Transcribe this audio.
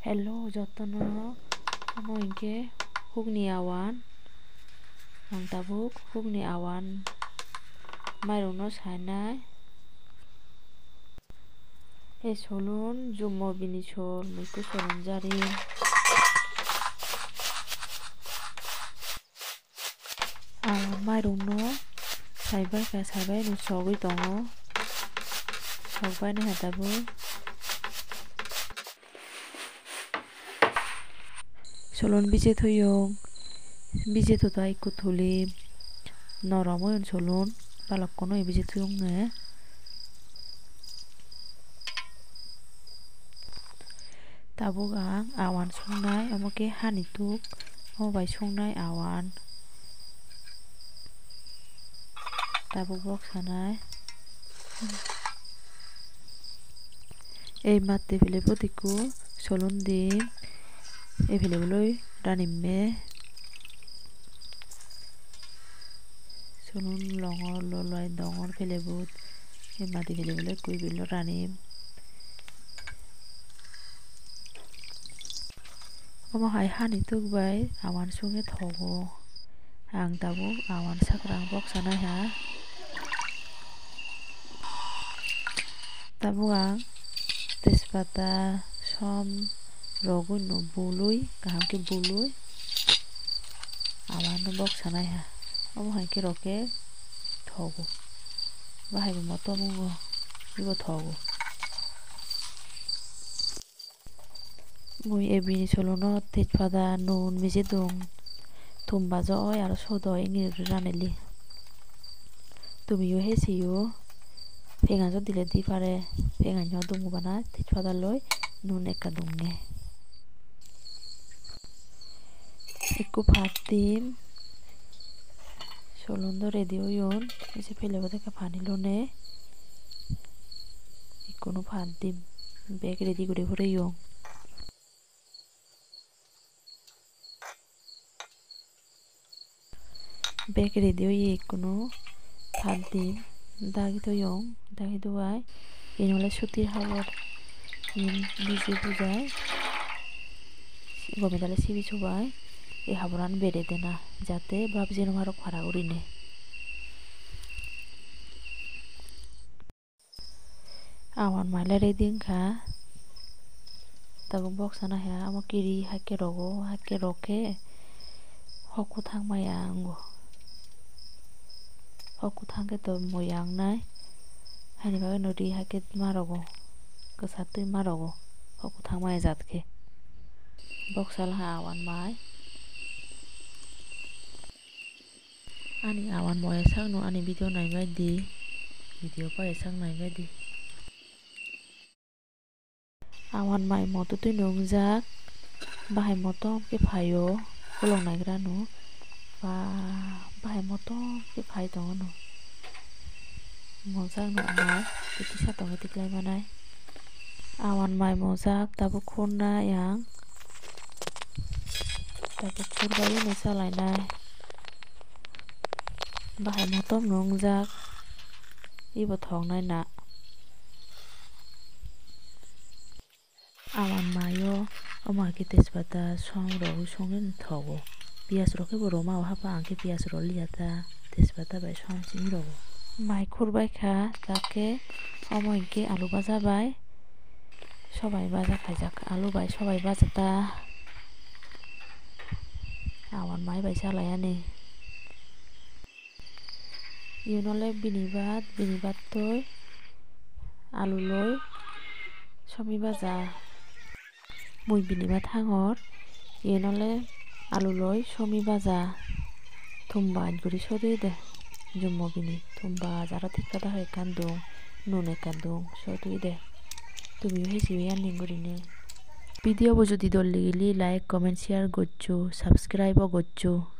Hello jotono amo ingke hugni awan ang tabuk hugni awan mairungno sainai ei solun jummo bini sol muiku solun jari mairungno saibai no sogui tongo sokbai naha tabuk solon bije toyong bije tota ikko tuli norom oyon solun balokkono bije toyong nge tabuk ang awan songnai omo ke hanituk omo bai songnai awan tabuk bok sanai ei matte pilebot ikko solun dim ei pileboloi ranimme solun longor lolai dongor pilebot ei madi pileboloi ikko ibillo ranim omo hai hanituk bai awan songe thogo ang tabuk awan sakrang bok sanai ha tabuk ang tejpata som rogui noului kaham keului awan no bok sanai ha omo hai ke roke thogo bahai bo moto mungo ibo thogo mui ebini solono tejpada nun mije dong thum bajo oi aro sod oi ingeri raneli tumiyo hesiyo pengajo dile di pare pengajo dungu bana tejpada loi nun ekka dunge ikko pat dim solon do ready oyon ese pilebot ekka pani lone ikkono pat dim beg ready guri poreyong beg ready oye ikkono pat dim dagi toyong dagi duai yen ole sutir habor yen bije bujai gome dale sibi sobai ei haboran bere dena jate bab jeno marok fara urine awan maila ready wngkha tabuk bok sana ha amo kiri hakke rogo hakke roke hokku thangmaya ango hokku thangke to moi angnai haini bagui no ri hakke marogo kwsak tui marogo hokku thangmaya jatke bok salha awan mai ani awan moya sakno ani video naibai di video pai sak naibai di awan mai moto tui nungjak bahai motom ke phaio kolong naigra no ba bahai motom ke phai tongo no mojak no mai titi satongo tiklai manai awan mai mojak tabuk khurnai ang tabuk khurbai no chalainai bahai motom nungjak ibo thongnai na awan mayo omo hai ke tejpata som rogui songe thogo pias roke bo roma o hapa angke pias ro liata tejpata bai som chini rogo mai khurbai kha jake omo ingke alu baja bai sobai baja khaijak alu bai sobai bajata awan mai bai chalayani yen ole bini bat toi alu loi somi baja mui bini bat hangor yen ole alu loi somi baja thum baj guri sodui de jummo bini thum baj aro tejpada hoi ekkan dung nun ekkan dung sodui de tumiyo hesiyo yaning gurine video bo jodi dol ligili like comment share goccho subscribe o goccho।